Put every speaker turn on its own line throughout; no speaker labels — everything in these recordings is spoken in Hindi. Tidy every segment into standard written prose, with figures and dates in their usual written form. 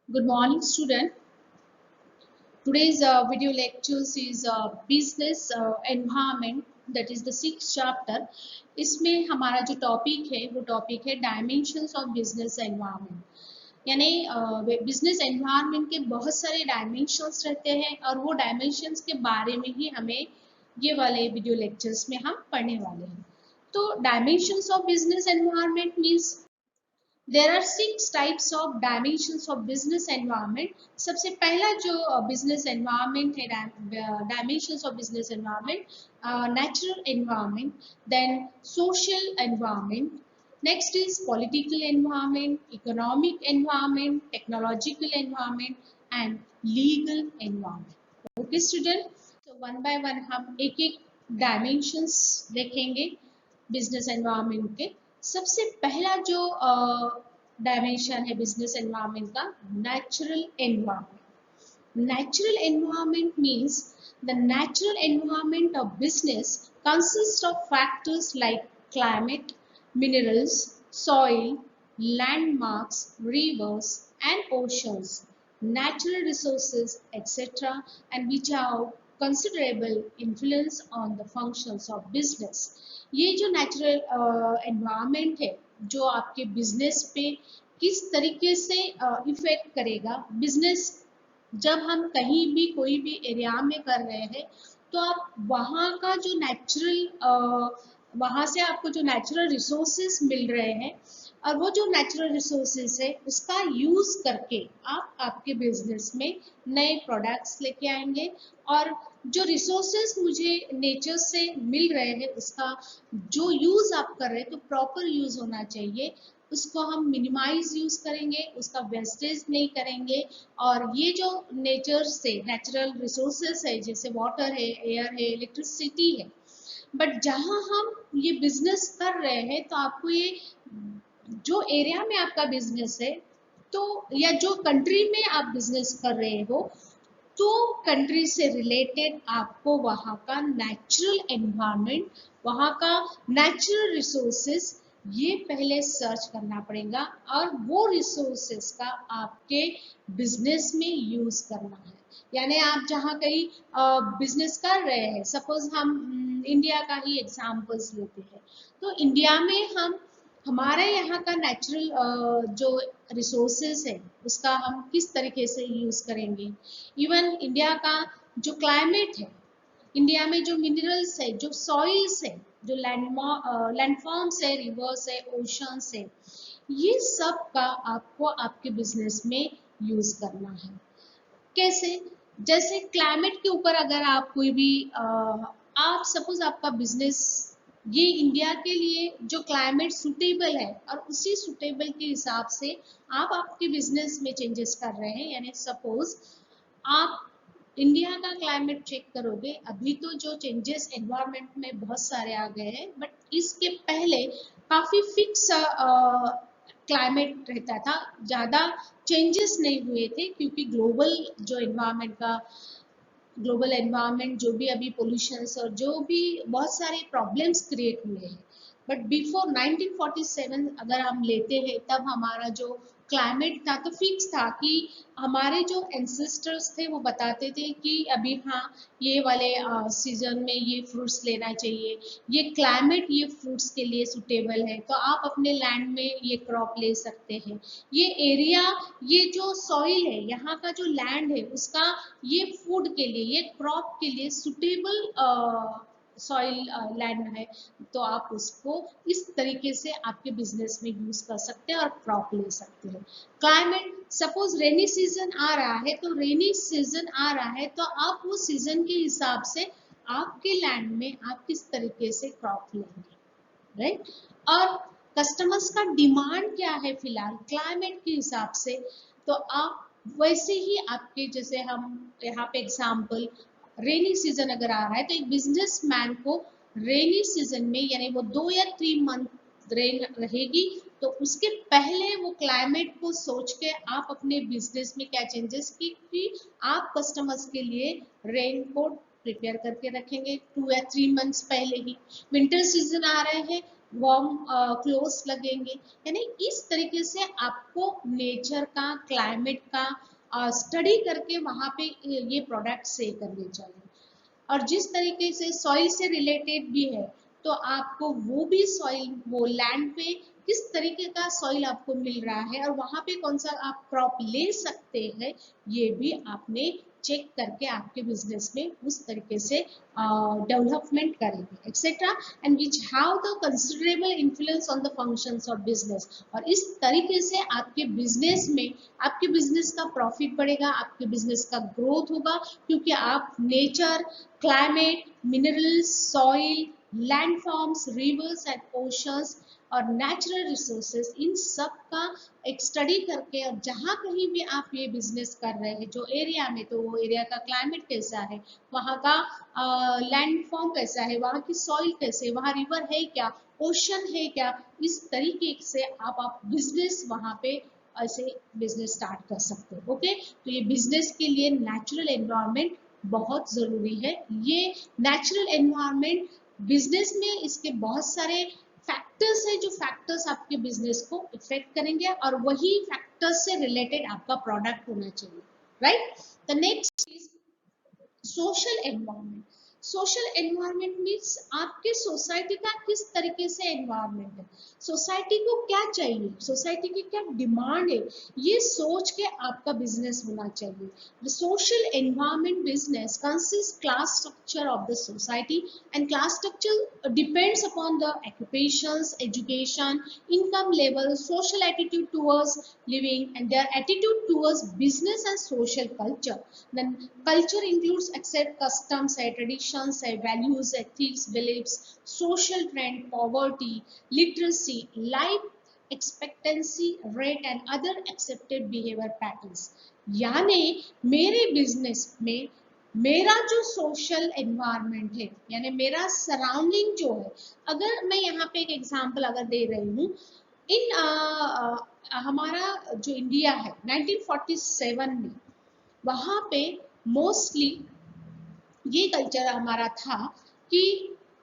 Good morning, student. Today's video lectures is business environment, that is the sixth chapter. इसमें हमारा जो टॉपिक है वो टॉपिक है डायमेंशंस ऑफ बिजनेस एनवायरनमेंट। यानी बिजनेस एनवायरनमेंट के बहुत सारे डायमेंशंस रहते हैं और वो डायमेंशंस के बारे में ही हमें ये वाले वीडियो लेक्चर्स में हम पढ़ने वाले हैं। तो dimensions of business environment means There are 6 types of dimensions of business environment. सबसे पहला जो business environment है, dimensions of business environment, natural environment, then social environment. Next is political environment, economic environment, technological environment, and legal environment. Okay, student. So one by one हम एक एक dimensions देखेंगे business environment के। सबसे पहला जो डायमेंशन है बिजनेस एनवायरनमेंट का, natural environment. Natural environment means the natural environment of business consist of factors like climate, minerals, soil, landmarks, rivers and oceans, natural resources, etc., and which have considerable influence on the functions of business. ये जो नेचुरल एनवायरनमेंट है जो आपके बिजनेस पे किस तरीके से इफेक्ट करेगा। बिजनेस जब हम कहीं भी कोई भी एरिया में कर रहे हैं तो आप वहाँ का जो वहाँ से आपको जो नेचुरल रिसोर्सेज मिल रहे हैं और वो जो नेचुरल रिसोर्सेज है उसका यूज करके आप आपके बिजनेस में नए प्रोडक्ट्स लेके आएंगे। और जो रिसोर्सेज मुझे नेचर से मिल रहे हैं उसका जो यूज आप कर रहे हैं तो प्रॉपर यूज होना चाहिए। उसको हम मिनिमाइज यूज करेंगे, उसका वेस्टेज नहीं करेंगे। और ये जो नेचर से नेचुरल रिसोर्सेज है जैसे वाटर है, एयर है, इलेक्ट्रिसिटी है, बट जहाँ हम ये बिजनेस कर रहे हैं तो आपको ये जो एरिया में आपका बिजनेस है तो या जो कंट्री में आप बिजनेस कर रहे हो तो कंट्री से रिलेटेड आपको वहाँ का नेचुरल एनवायरनमेंट, वहाँ का नेचुरल रिसोर्सेज ये पहले सर्च करना पड़ेगा और वो रिसोर्सेज का आपके बिजनेस में यूज करना है। यानी आप जहाँ कहीं बिजनेस कर रहे हैं, सपोज हम इंडिया का ही एग्जांपल्स लेते हैं, तो इंडिया में हम हमारे यहाँ का नेचुरल जो रिसोर्सेज है उसका हम किस तरीके से यूज करेंगे। इवन इंडिया का जो क्लाइमेट है, इंडिया में जो मिनरल्स है, जो सॉइल्स है, जो लैंडफॉर्म्स है, रिवर्स है, ओशंस है, ये सब का आपको आपके बिजनेस में यूज करना है। कैसे? जैसे क्लाइमेट के ऊपर अगर आप कोई भी आप सपोज आपका बिजनेस ये इंडिया के लिए जो क्लाइमेट सुटेबल है और उसी सुटेबल के हिसाब से आप आपके बिजनेस में चेंजेस कर रहे हैं। यानी सपोज आप इंडिया का क्लाइमेट चेक करोगे, अभी तो जो चेंजेस एनवायरनमेंट में बहुत सारे आ गए हैं, बट इसके पहले काफी फिक्स क्लाइमेट रहता था, ज़्यादा चेंजेस नहीं हुए थे क्योंकि ग्लोबल एनवायरनमेंट जो भी अभी पोल्यूशंस और जो भी बहुत सारे प्रॉब्लम्स क्रिएट हुए हैं। बट बिफोर 1947 अगर हम लेते हैं तब हमारा जो क्लाइमेट था तो फिक्स था कि हमारे जो एंसेस्टर्स थे वो बताते थे कि अभी हाँ ये वाले सीजन में ये फ्रूट्स लेना चाहिए, ये क्लाइमेट ये फ्रूट्स के लिए सुटेबल है तो आप अपने लैंड में ये क्रॉप ले सकते हैं। ये एरिया, ये जो सॉइल है, यहाँ का जो लैंड है उसका ये फूड के लिए, ये क्रॉप के लिए सुटेबल सॉइल लैंड है, तो आप उसको इस तरीके से आपके बिजनेस में यूज कर सकते हैं और क्रॉप ले सकते हैं। क्लाइमेट, सपोज रेनी सीजन आ रहा है तो रेनी सीजन आ रहा है तो आप वो सीजन के हिसाब से आपके लैंड में आप किस तरीके से क्रॉप लेंगे, राइट। और कस्टमर्स का डिमांड क्या है फिलहाल क्लाइमेट के हिसाब से, तो आप वैसे ही आपके, जैसे हम यहाँ पे एग्जाम्पल रेनी सीजन अगर आ रहा है तो एक बिजनेसमैन को रेनी सीजन में यानी वो 2 या 3 मंथ रेन रहेगी तो उसके पहले वो क्लाइमेट को सोच के आप अपने बिजनेस में क्या चेंजेस की आप कस्टमर्स के लिए रेन कोट प्रिपेयर करके रखेंगे 2 या 3 मंथ्स पहले ही। विंटर सीजन आ रहे हैं वार्म क्लोथ्स लगेंगे। यानी इस तरीके से आपको नेचर का, क्लाइमेट का स्टडी करके वहां पे ये प्रोडक्ट सेल करने चाहिए। और जिस तरीके से सॉइल से रिलेटेड भी है, तो आपको वो भी सॉइल, वो लैंड पे किस तरीके का सॉइल आपको मिल रहा है और वहां पे कौन सा आप क्रॉप ले सकते हैं, ये भी आपने चेक करके आपके बिजनेस में उस तरीके से डेवलपमेंट करेंगे etcetera, and which have the considerable influence on the functions of business. और इस तरीके से आपके बिजनेस में, आपके बिजनेस का प्रॉफिट बढ़ेगा, आपके बिजनेस का ग्रोथ होगा, क्योंकि आप nature, climate, minerals, soil, landforms, reverse and oceans और नेचुरल रिसोर्सेज, इन सब का एक स्टडी करके, और जहाँ कहीं भी आप ये बिजनेस कर रहे हैं जो एरिया में, तो वो एरिया का क्लाइमेट कैसा है, वहाँ का लैंडफॉर्म कैसा है, वहाँ की सॉइल कैसे है, वहाँ रिवर है क्या, ओशन है क्या, इस तरीके से आप बिजनेस वहाँ पे ऐसे बिजनेस स्टार्ट कर सकते हो। ओके, तो ये बिजनेस के लिए नेचुरल एनवायरनमेंट बहुत जरूरी है। ये नेचुरल एनवायरनमेंट बिजनेस में, इसके बहुत सारे फैक्टर्स है जो फैक्टर्स आपके बिजनेस को इफेक्ट करेंगे, और वही फैक्टर्स से रिलेटेड आपका प्रोडक्ट होना चाहिए, right. The next is social environment. Social environment means आपके सोसाइटी का किस तरीके से एनवायरनमेंट है, सोसाइटी को क्या चाहिए, सोसाइटी की क्या डिमांड है, ये सोच के आपका बिजनेस होना चाहिए। The social environment business consist class structure of the society, and class structure depends upon the occupations, education, income level, social attitude towards living, and their attitude towards business and social culture. Then culture includes accept customs, traditions, values, ethics, beliefs, social trend, poverty, literacy, life expectancy rate and other accepted behavior patterns। यानी मेरे बिजनेस में मेरा जो सोशल एनवायरनमेंट है, यानी मेरा सराउंडिंग जो है, अगर मैं यहाँ पे एक एग्जांपल अगर दे रही हूँ, इन हमारा जो इंडिया है 1947 में, वहाँ पे मोस्टली ये कल्चर हमारा था कि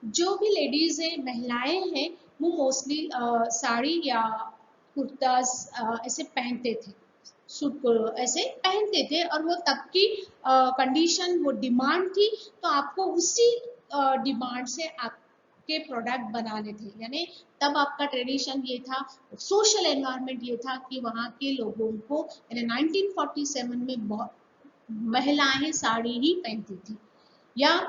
जो भी लेडीज है, महिलाएं हैं, वो मोस्टली साड़ी या कुर्ता ऐसे पहनते थे, सूट को ऐसे पहनते थे, और वो तब की कंडीशन, वो डिमांड थी, तो आपको उसी डिमांड से आपके प्रोडक्ट बनाने थे। यानी तब आपका ट्रेडिशन ये था, सोशल एनवायरनमेंट ये था कि वहाँ के लोगों को, यानी 1947 में बहुत महिलाएं साड़ी ही पहनती थी या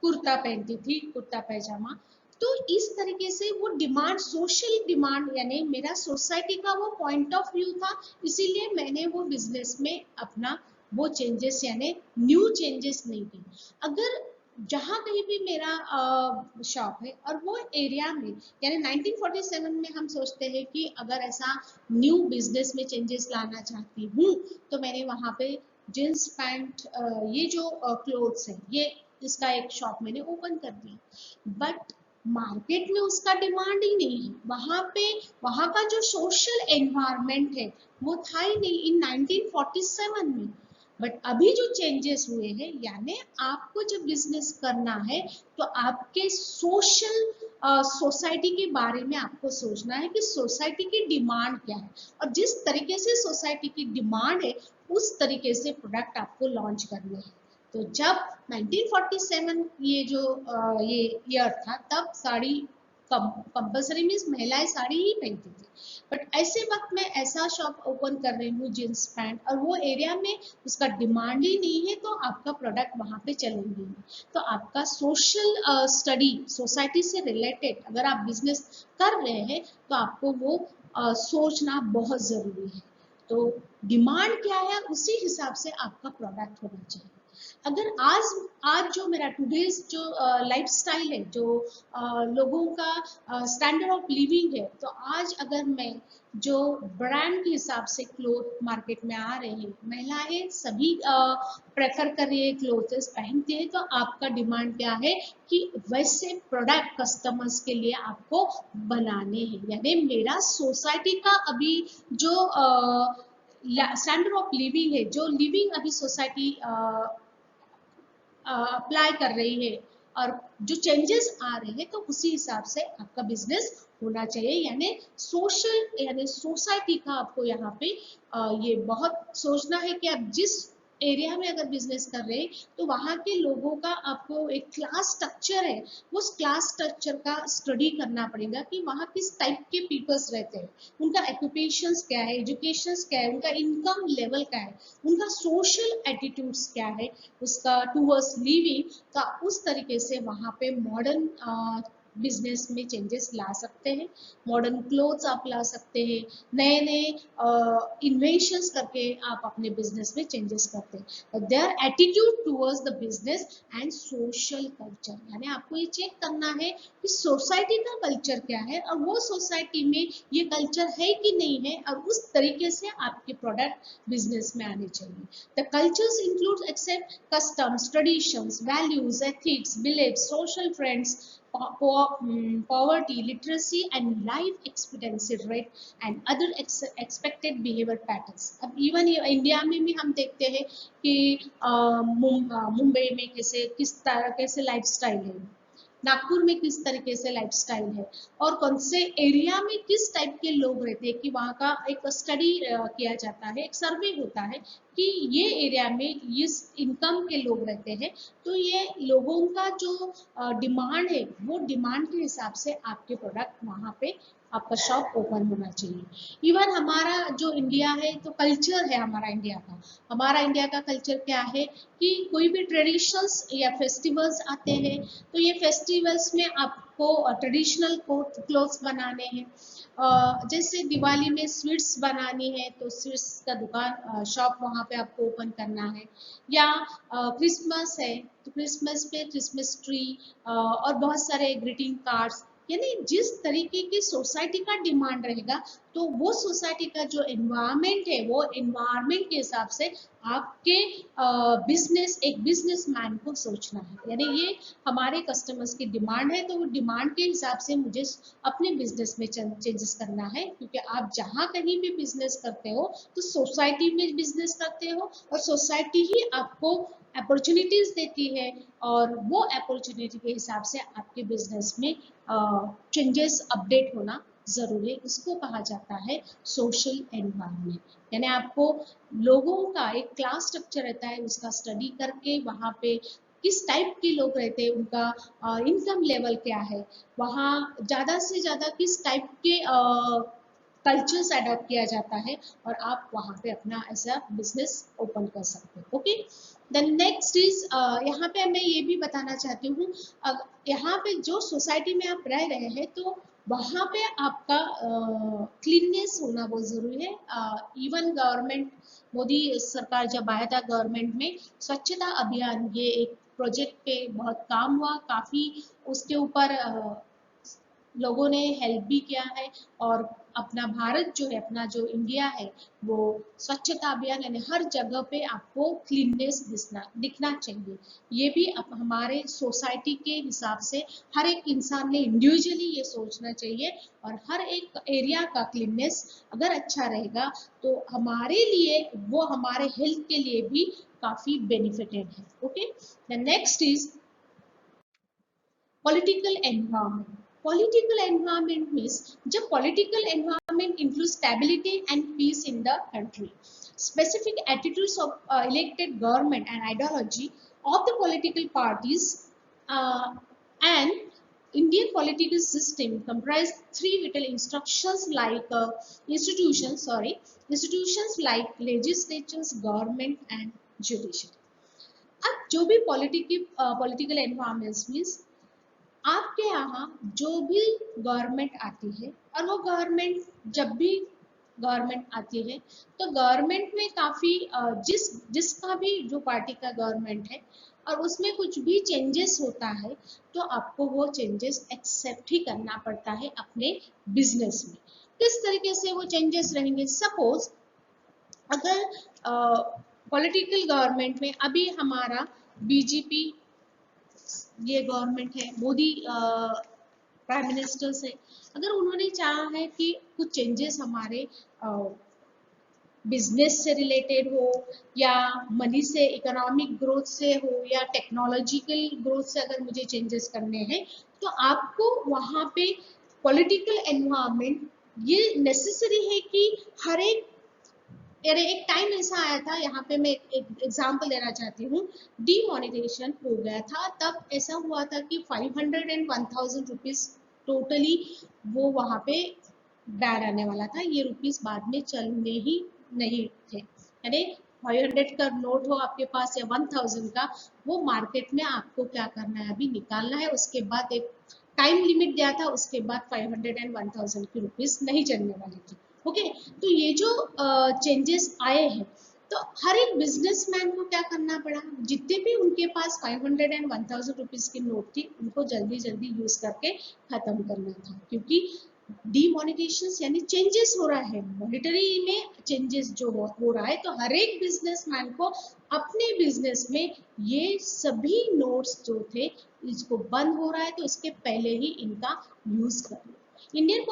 कुर्ता पहनती थी, कुर्ता पैजामा। तो इस तरीके से वो डिमांड, सोशल डिमांड, यानी मेरा सोसाइटी का वो पॉइंट ऑफ व्यू था, इसीलिए मैंने वो बिजनेस में अपना वो चेंजेस, यानी न्यू चेंजेस नहीं की। अगर जहाँ कहीं भी मेरा शॉप है और वो एरिया में, यानी 1947 में हम सोचते हैं कि अगर ऐसा न्यू बिजनेस में चेंजेस लाना चाहती हूँ, तो मैंने वहाँ पे जींस पैंट, ये जो क्लोथ्स है, ये इसका एक शॉप मैंने ओपन कर दिया, बट मार्केट में उसका डिमांड ही नहीं है, वहां पे वहां का जो सोशल एनवायरनमेंट है वो था ही नहीं इन 1947 में। बट अभी जो चेंजेस हुए हैं, यानी आपको जब बिजनेस करना है, तो आपके सोशल सोसाइटी के बारे में आपको सोचना है कि सोसाइटी की डिमांड क्या है, और जिस तरीके से सोसाइटी की डिमांड है उस तरीके से प्रोडक्ट आपको लॉन्च करने हैं। तो जब 1947 ये जो ये ईयर था, तब साड़ी कंपल्सरी मीन्स महिलाएं साड़ी ही पहनती थी, बट ऐसे वक्त में ऐसा शॉप ओपन कर रही हूँ जींस पैंट, और वो एरिया में उसका डिमांड ही नहीं है, तो आपका प्रोडक्ट वहां पे चलेंगे नहीं। तो आपका सोशल स्टडी, सोसाइटी से रिलेटेड अगर आप बिजनेस कर रहे हैं, तो आपको वो सोचना बहुत जरूरी है। तो डिमांड क्या है, उसी हिसाब से आपका प्रोडक्ट होना चाहिए। अगर आज आज जो मेरा टुडेज जो लाइफस्टाइल है, जो लोगों का स्टैंडर्ड ऑफ लिविंग है, तो आज अगर मैं जो ब्रांड के हिसाब से क्लोथ मार्केट में आ रहे हैं, महिलाएं सभी प्रेफर कर रही है, क्लोथ्स पहनते हैं, तो आपका डिमांड क्या है कि वैसे प्रोडक्ट कस्टमर्स के लिए आपको बनाने हैं। यानी मेरा सोसाइटी का अभी जो स्टैंडर्ड ऑफ लिविंग है, जो लिविंग अभी सोसाइटी अप्लाई कर रही है, और जो चेंजेस आ रहे हैं तो उसी हिसाब से आपका बिजनेस होना चाहिए। यानी सोशल यानी सोसाइटी का आपको यहाँ पे ये बहुत सोचना है कि आप जिस एरिया में अगर बिजनेस कर रहे हैं तो वहाँ के लोगों का आपको एक क्लास स्ट्रक्चर है, उस क्लास स्ट्रक्चर का स्टडी करना पड़ेगा कि वहाँ किस टाइप के पीपल्स रहते हैं, उनका ऑक्यूपेशंस क्या है, एजुकेशंस क्या है, उनका इनकम लेवल क्या है, उनका सोशल एटीट्यूड्स क्या है, उसका टूवर्ड्स लिविंग का, उस तरीके से वहाँ पे मॉडर्न बिजनेस में चेंजेस ला सकते हैं। मॉडर्न क्लोथ्स आप ला सकते हैं, नए नए इन्वेंशंस करके आप अपने बिजनेस में चेंजेस करते हैं। Their attitude towards the business and social culture, यानी आपको ये चेक करना है कि सोसाइटी का कल्चर क्या है और वो सोसाइटी में ये कल्चर है कि नहीं है, और उस तरीके से आपके प्रोडक्ट बिजनेस में आने चाहिए। The cultures include except customs, traditions, values, ethics, beliefs, social trends, poverty, literacy and life expectancy rate and other expected behavior patterns। अब इवन इंडिया में भी हम देखते हैं कि मुंबई में किस तरह कैसे लाइफस्टाइल है, नागपुर में किस तरीके से लाइफस्टाइल है, और कौन से एरिया में किस टाइप के लोग रहते हैं, कि वहाँ का एक स्टडी किया जाता है, एक सर्वे होता है कि ये एरिया में इस इनकम के लोग रहते हैं, तो ये लोगों का जो डिमांड है वो डिमांड के हिसाब से आपके प्रोडक्ट वहाँ पे आपका शॉप ओपन होना चाहिए। इवन हमारा जो इंडिया है तो कल्चर है हमारा इंडिया का, हमारा इंडिया का कल्चर क्या है कि कोई भी ट्रेडिशनल्स या फेस्टिवल्स आते हैं तो ये फेस्टिवल्स में आपको ट्रेडिशनल क्लोथ्स बनाने हैं, जैसे दिवाली में स्वीट्स बनानी है तो स्वीट्स का दुकान शॉप वहाँ पे आपको ओपन करना है, या क्रिसमस है तो क्रिसमस पे क्रिसमस ट्री और बहुत सारे ग्रीटिंग कार्ड्स, यानी जिस तरीके की सोसाइटी का डिमांड रहेगा तो वो सोसाइटी का जो एनवायरनमेंट है वो एनवायरनमेंट के हिसाब से आपके बिजनेस एक बिजनेसमैन को सोचना है। यानी ये हमारे कस्टमर्स की डिमांड है तो वो डिमांड के हिसाब से मुझे अपने बिजनेस में चेंजेस करना है, क्योंकि आप जहाँ कहीं भी बिजनेस करते हो तो सोसाइटी में बिजनेस करते हो और सोसाइटी ही आपको अपॉर्चुनिटीज देती है, और वो अपॉर्चुनिटी के हिसाब से आपके बिजनेस में चेंजेस अपडेट होना जरूरी है। इसको कहा जाता है सोशल एनवायरनमेंट। यानी आपको लोगों का एक क्लास स्ट्रक्चर रहता है उसका स्टडी करके वहाँ पे किस टाइप के लोग रहते हैं, उनका इनकम लेवल क्या है, वहाँ ज़्यादा से ज़्यादा किस टाइप के कल्चर्स अडॉप्ट किया जाता है, और आप वहाँ पे अपना ऐसा बिजनेस ओपन कर सकते हो। ओके, देन नेक्स्ट इज यहाँ पे मैं ये भी बताना चाहती हूँ, यहाँ पे जो सोसाइटी में आप रह रहे हैं तो वहाँ पे आपका क्लीननेस होना बहुत ज़रूरी है। इवन गवर्नमेंट मोदी सरकार जब आया था गवर्नमेंट में स्वच्छता अभियान, ये एक प्रोजेक्ट पे बहुत काम हुआ, काफ़ी उसके ऊपर लोगों ने हेल्प भी किया है, और अपना भारत जो है, अपना जो इंडिया है वो स्वच्छता अभियान, यानी हर जगह पे आपको क्लीननेस दिखना चाहिए। ये भी हमारे सोसाइटी के हिसाब से हर एक इंसान ने इंडिविजुअली ये सोचना चाहिए, और हर एक एरिया का क्लीननेस अगर अच्छा रहेगा तो हमारे लिए वो हमारे हेल्थ के लिए भी काफ़ी बेनिफिटेड है। Okay, the next is political environment. Political environment means जब political environment include stability and peace in the country, specific attitudes of elected government and ideology of the political parties, and Indian political system comprise three vital institutions like legislatures, government and judiciary। अब जो भी पॉलिटिकल एनवायरनमेंट मीन्स आपके यहाँ जो भी गवर्नमेंट आती है, और वो गवर्नमेंट जब भी गवर्नमेंट आती है तो गवर्नमेंट में काफ़ी जिसका भी जो पार्टी का गवर्नमेंट है और उसमें कुछ भी चेंजेस होता है तो आपको वो चेंजेस एक्सेप्ट ही करना पड़ता है अपने बिजनेस में। किस तरीके से वो चेंजेस रहेंगे, सपोज अगर पॉलिटिकल गवर्नमेंट में अभी हमारा बीजेपी ये गवर्नमेंट है, मोदी प्राइम मिनिस्टर से, अगर उन्होंने चाहा है कि कुछ चेंजेस हमारे बिजनेस से रिलेटेड हो या मनी से, इकोनॉमिक ग्रोथ से हो या टेक्नोलॉजिकल ग्रोथ से अगर मुझे चेंजेस करने हैं, तो आपको वहाँ पे पॉलिटिकल एनवायरनमेंट ये नेसेसरी है कि हर एक, अरे एक टाइम ऐसा आया था, यहाँ पे मैं एक एग्जांपल देना चाहती हूँ, डीमोनेटाइजेशन हो गया था, तब ऐसा हुआ था कि 500 एंड 1000 रुपीज टोटली वो वहाँ पे बैन आने वाला था, ये रुपीस बाद में चलने ही नहीं थे, यानी 500 का नोट हो आपके पास या 1000 का, वो मार्केट में आपको क्या करना है, अभी निकालना है, उसके बाद एक टाइम लिमिट दिया था, उसके बाद 500 एंड 1000 की रुपीस नहीं चलने वाली थी। ओके, तो ये जो चेंजेस आए हैं, तो हर एक बिजनेसमैन को क्या करना पड़ा, जितने भी उनके पास 500 एंड 1000 रुपीज की नोट थी, उनको जल्दी जल्दी यूज करके खत्म करना था, क्योंकि डीमोनेटाइजेशन यानी चेंजेस हो रहा है, मॉनेटरी में चेंजेस जो हो रहा है, तो हर एक बिजनेसमैन को अपने बिजनेस में ये सभी नोट्स जो थे, इसको बंद हो रहा है, तो इसके पहले ही इनका यूज कर लो। इंडियन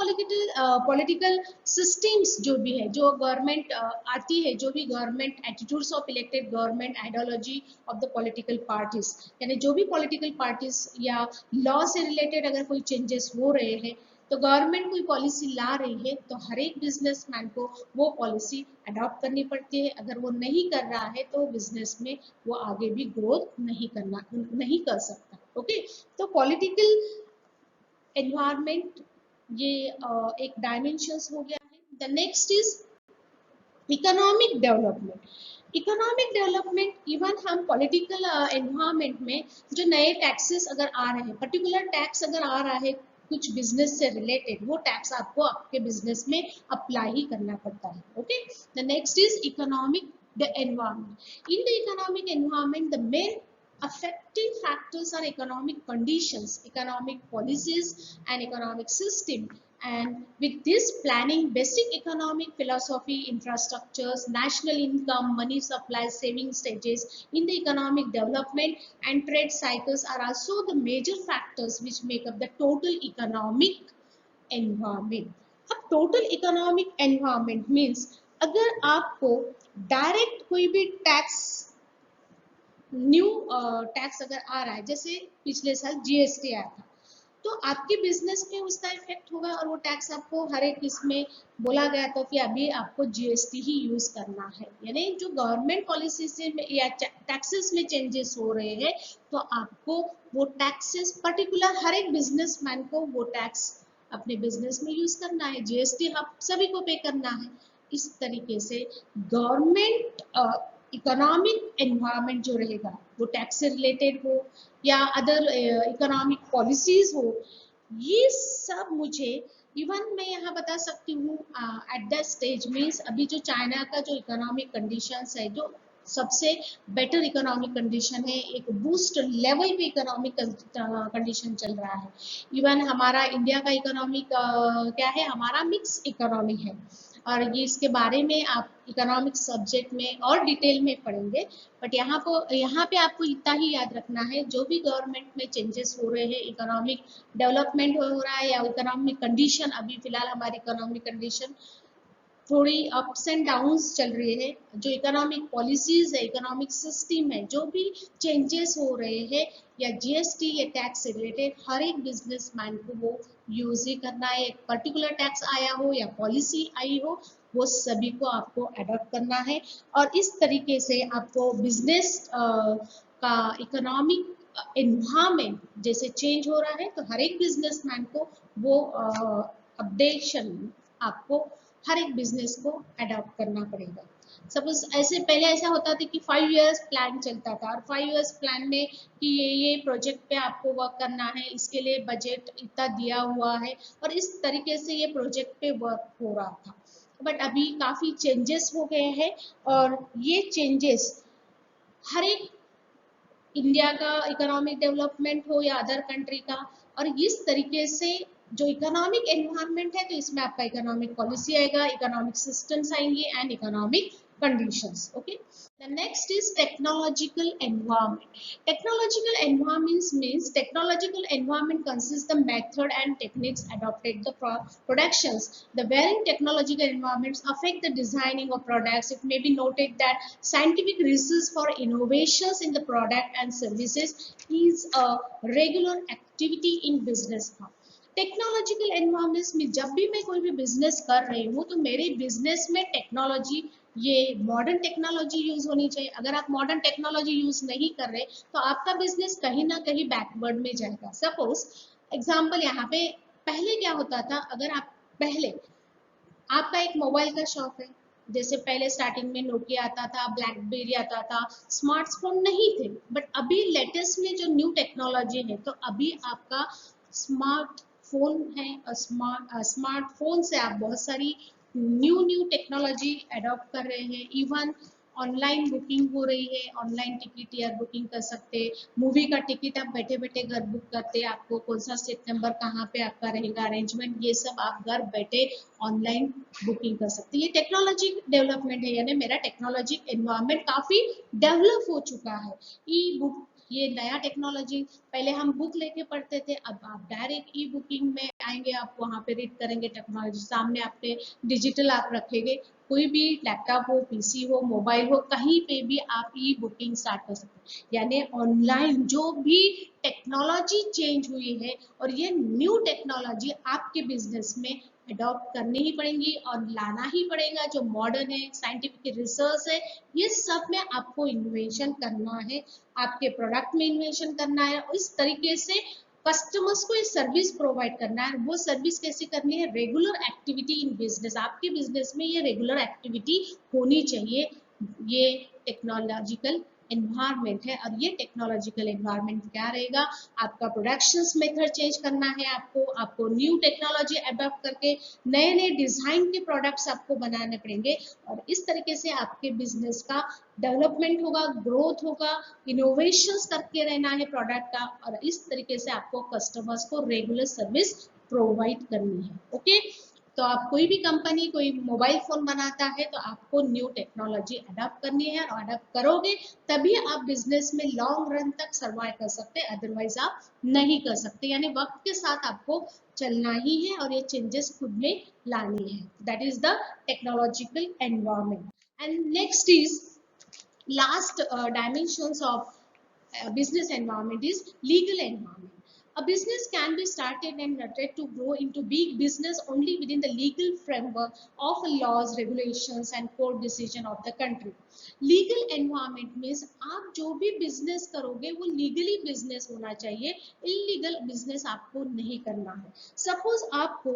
पॉलिटिकल सिस्टम्स जो भी है, जो गवर्नमेंट आती है, जो भी government attitudes of elected government, ideology of the political parties, यानी जो भी पॉलिटिकल पार्टीज या लॉ से रिलेटेड अगर कोई चेंजेस हो रहे हैं, तो गवर्नमेंट कोई पॉलिसी ला रही है, तो हर एक बिजनेसमैन को वो पॉलिसी अडॉप्ट करनी पड़ती है, अगर वो नहीं कर रहा है तो बिजनेस में वो आगे भी ग्रोथ नहीं कर सकता। ओके, तो पॉलिटिकल एनवायरनमेंट ये एक डायमेंशंस हो गया है। The next is economic development. Economic development, even हम पॉलिटिकल एनवायरनमेंट में जो नए टैक्सेस अगर आ रहे हैं, पर्टिकुलर टैक्स अगर आ रहा है कुछ बिजनेस से रिलेटेड, वो टैक्स आपको आपके बिजनेस में अप्लाई ही करना पड़ता है। Okay, the next is economic the environment. In the economic environment the main affecting factors are economic conditions, economic policies and economic system, and with this planning basic economic philosophy, infrastructures, national income, money supply, saving stages in the economic development and trade cycles are also the major factors which make up the total economic environment। अब total economic environment means अगर आपको डायरेक्ट कोई भी टैक्स, न्यू टैक्स अगर आ रहा है, जैसे पिछले साल जीएसटी आया था, तो आपके बिजनेस में उसका इफेक्ट होगा, और वो टैक्स आपको हर एक इसमें बोला गया था कि अभी आपको जीएसटी ही यूज करना है, यानी जो गवर्नमेंट पॉलिसी से या टैक्सेस में चेंजेस हो रहे हैं, तो आपको वो टैक्सेस पर्टिकुलर हर एक बिजनेसमैन को वो टैक्स अपने बिजनेस में यूज करना है, जीएसटी आप सभी को पे करना है। इस तरीके से गवर्नमेंट इकोनॉमिक एनवायरनमेंट जो रहेगा, वो टैक्स से रिलेटेड हो या अदर इकोनॉमिक पॉलिसीज हो, ये सब मुझे, इवन मैं यहाँ बता सकती हूँ एट द स्टेज मीन्स अभी जो चाइना का जो इकोनॉमिक कंडीशंस है, जो सबसे बेटर इकोनॉमिक कंडीशन है, एक बूस्ट लेवल पे इकोनॉमिक कंडीशन चल रहा है। इवन हमारा इंडिया का इकोनॉमिक क्या है, हमारा मिक्स इकोनॉमी है, और ये इसके बारे में आप इकोनॉमिक सब्जेक्ट में और डिटेल में पढ़ेंगे, बट यहाँ पे आपको इतना ही याद रखना है, जो भी गवर्नमेंट में चेंजेस हो रहे हैं, इकोनॉमिक डेवलपमेंट हो रहा है या इकोनॉमिक कंडीशन, अभी फिलहाल हमारी इकोनॉमिक कंडीशन थोड़ी अप्स एंड डाउन्स चल रही है, जो इकोनॉमिक पॉलिसीज है, इकोनॉमिक सिस्टम है, जो भी चेंजेस हो रहे हैं या जीएसटी या टैक्स से रिलेटेड, हर एक बिजनेसमैन को वो यूज ही करना है, एक पर्टिकुलर टैक्स आया हो या पॉलिसी आई हो, वो सभी को आपको अडॉप्ट करना है, और इस तरीके से आपको बिजनेस का इकोनॉमिक एनवायरनमेंट जैसे चेंज हो रहा है, तो हर एक बिजनेसमैन को वो अपडेशन आपको हर एक बिजनेस को अडॉप्ट करना पड़ेगा। सपोज ऐसे पहले ऐसा होता था कि 5 इयर्स प्लान चलता था, और 5 इयर्स प्लान में कि ये प्रोजेक्ट पे आपको वर्क करना है, इसके लिए बजट इतना दिया हुआ है, और इस तरीके से ये प्रोजेक्ट पे वर्क हो रहा था। बट अभी काफ़ी चेंजेस हो गए हैं, और ये चेंजेस हर एक इंडिया का इकोनॉमिक डेवलपमेंट हो या अदर कंट्री का, और इस तरीके से जो इकोनॉमिक एनवायरनमेंट है, तो इसमें आपका इकोनॉमिक पॉलिसी आएगा, इकोनॉमिक सिस्टम्स आएंगे and economic conditions. Okay, The next is technological environment. Technological environments means technological environment consists the method and techniques adopted the productions. The varying technological environments affect the designing of products. It may be noted that scientific research for innovations in the product and services is a regular activity in business. Technological environments में जब भी मैं कोई भी बिजनेस कर रही हूँ तो मेरे बिजनेस में टेक्नोलॉजी, ये मॉडर्न टेक्नोलॉजी यूज होनी चाहिए। अगर आप मॉडर्न टेक्नोलॉजी यूज नहीं कर रहे तो आपका बिजनेस कहीं ना कहीं बैकवर्ड में जाएगा। सपोज एग्जांपल यहाँ पे पहले क्या होता था, अगर आप पहले आपका एक मोबाइल का शॉप है, जैसे पहले स्टार्टिंग में नोकिया आता था, ब्लैकबेरी आता था, स्मार्टफोन नहीं थे, बट अभी लेटेस्ट में जो न्यू टेक्नोलॉजी है तो अभी आपका स्मार्टफोन है और स्मार्टफोन से आप बहुत सारी न्यू न्यू टेक्नोलॉजी अडॉप्ट कर रहे हैं। इवन ऑनलाइन बुकिंग हो रही है, ऑनलाइन टिकट या बुकिंग कर सकते, मूवी का टिकट आप बैठे बैठे घर बुक करते, आपको कौन सा सीट नंबर कहाँ पे आपका रहेगा, अरेंजमेंट, ये सब आप घर बैठे ऑनलाइन बुकिंग कर सकते। ये टेक्नोलॉजी डेवलपमेंट है, यानी मेरा टेक्नोलॉजी एनवायरनमेंट काफी डेवलप हो चुका है। ई बुक, ये नया टेक्नोलॉजी, पहले हम बुक लेके पढ़ते थे, अब आप डायरेक्ट ई बुकिंग में आएंगे, आप वहाँ पे रीड करेंगे, टेक्नोलॉजी सामने आपके डिजिटल आप रखेंगे, कोई भी लैपटॉप हो, पीसी हो, मोबाइल हो, कहीं पे भी आप ई बुकिंग स्टार्ट कर सकते हैं। यानी ऑनलाइन जो भी टेक्नोलॉजी चेंज हुई है और ये न्यू टेक्नोलॉजी आपके बिजनेस में अडॉप्ट करनी ही पड़ेंगी और लाना ही पड़ेगा। जो मॉडर्न है, साइंटिफिक रिसर्च है, ये सब में आपको इन्वेंशन करना है, आपके प्रोडक्ट में इन्वेंशन करना है, इस तरीके से कस्टमर्स को ये सर्विस प्रोवाइड करना है। वो सर्विस कैसे करनी है, रेगुलर एक्टिविटी इन बिजनेस, आपके बिजनेस में ये रेगुलर एक्टिविटी होनी चाहिए। ये टेक्नोलॉजिकल एनवायरनमेंट है और ये टेक्नोलॉजिकल एनवायरनमेंट क्या रहेगा, आपका प्रोडक्शंस मेथड चेंज करना है, आपको न्यू टेक्नोलॉजी अडॉप्ट करके नए नए डिजाइन के प्रोडक्ट्स आपको बनाने पड़ेंगे और इस तरीके से आपके बिजनेस का डेवलपमेंट होगा, ग्रोथ होगा, इनोवेशंस करके रहना है प्रोडक्ट का, और इस तरीके से आपको कस्टमर्स को रेगुलर सर्विस प्रोवाइड करनी है। ओके, तो आप कोई भी कंपनी कोई मोबाइल फोन बनाता है तो आपको न्यू टेक्नोलॉजी अडॉप्ट करनी है और अडॉप्ट करोगे तभी आप बिजनेस में लॉन्ग रन तक सर्वाइव कर सकते हैं, अदरवाइज आप नहीं कर सकते। यानी वक्त के साथ आपको चलना ही है और ये चेंजेस खुद में लानी है। That is the technological environment. And next is last dimensions of business environment is legal environment. A business can be started and nurtured to grow into big business only within the legal framework of laws, regulations and court decision of the country. Legal environment means आप जो भी बिजनेस करोगे वो लीगली बिजनेस होना चाहिए, इलीगल बिजनेस आपको नहीं करना है। सपोज आपको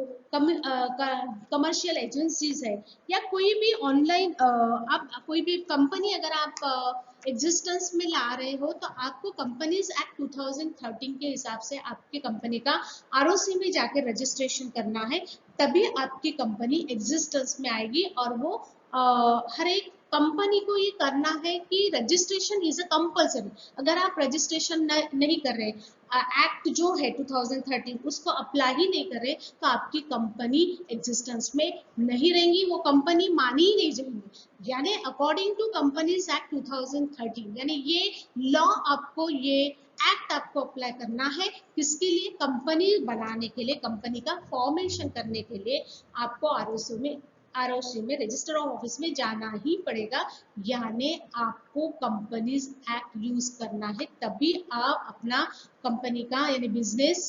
कमर्शियल एजेंसीज है या कोई भी ऑनलाइन आप कोई भी कंपनी अगर आप एग्जिस्टेंस में ला रहे हो तो आपको कंपनीज एक्ट 2013 के हिसाब से आपके कंपनी का आरओसी में जाके रजिस्ट्रेशन करना है, तभी आपकी कंपनी एग्जिस्टेंस में आएगी। और वो हर एक कंपनी को ये करना है कि रजिस्ट्रेशन इज अ कंपल्सरी। अगर आप रजिस्ट्रेशन नहीं कर रहे, एक्ट जो है 2013 उसको अप्लाई ही नहीं कर रहे तो आपकी कंपनी एग्जिस्टेंस में नहीं रहेंगी, वो कंपनी मानी ही नहीं जाएंगी। यानी अकॉर्डिंग टू कंपनीज एक्ट 2013, यानी ये लॉ आपको, ये एक्ट आपको अप्लाई करना है किसके लिए, कंपनी बनाने के लिए, कंपनी का फॉर्मेशन करने के लिए आपको आरओसी में रजिस्टर ऑफ ऑफिस में जाना ही पड़ेगा। यानी आपको कंपनीज एक्ट यूज करना है तभी आप अपना कंपनी का यानी बिजनेस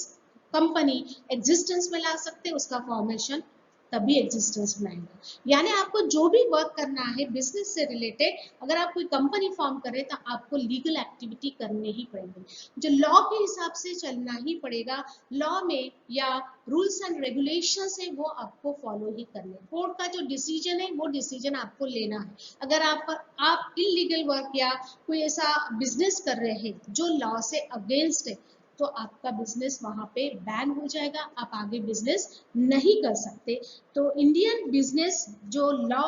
कंपनी एग्जिस्टेंस में ला सकते हैं, उसका फॉर्मेशन तभी एग्जिस्टेंस में आएगा। यानी आपको जो भी वर्क करना है बिजनेस से रिलेटेड, अगर आप कोई कंपनी फॉर्म कर रहे हैं तो आपको लीगल एक्टिविटी करनी ही पड़ेगी, जो लॉ के हिसाब से चलना ही पड़ेगा। लॉ में या रूल्स एंड रेगुलेशंस है वो आपको फॉलो ही करने, कोर्ट का जो डिसीजन है वो डिसीजन आपको लेना है। अगर आप इलीगल वर्क या कोई ऐसा बिजनेस कर रहे हैं जो लॉ से अगेंस्ट है तो आपका बिजनेस वहां पे बैन हो जाएगा, आप आगे बिजनेस नहीं कर सकते। तो इंडियन बिजनेस जो लॉ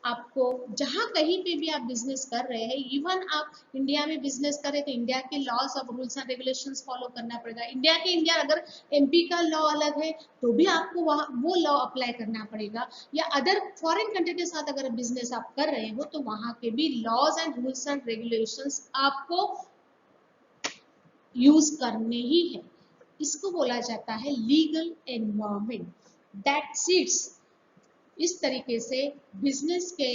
आपको जहाँ कहीं पे भी आप बिजनेस कर रहे हैं, इवन आप इंडिया में बिजनेस करें तो इंडिया के लॉज और रूल्स एंड रेगुलेशंस फॉलो करना पड़ेगा। इंडिया अगर एमपी का लॉ अलग है तो भी आपको वहाँ वो लॉ अप्लाई करना पड़ेगा, या अदर फॉरेन कंट्री के साथ अगर बिजनेस आप कर रहे हो तो वहाँ के भी laws and rules and regulations आपको यूज करने ही है। इसको बोला जाता है लीगल एनवायरमेंट। That's it's. इस तरीके से बिजनेस के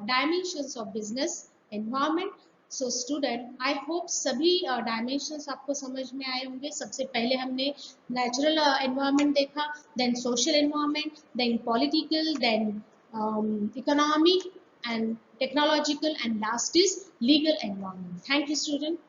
dimensions of business environment. So student, I hope सभी डायमेंशंस आपको समझ में आए होंगे। सबसे पहले हमने नेचुरल एनवायरमेंट देखा, then social environment, then political, then economic and technological, and last is legal environment. Thank you student.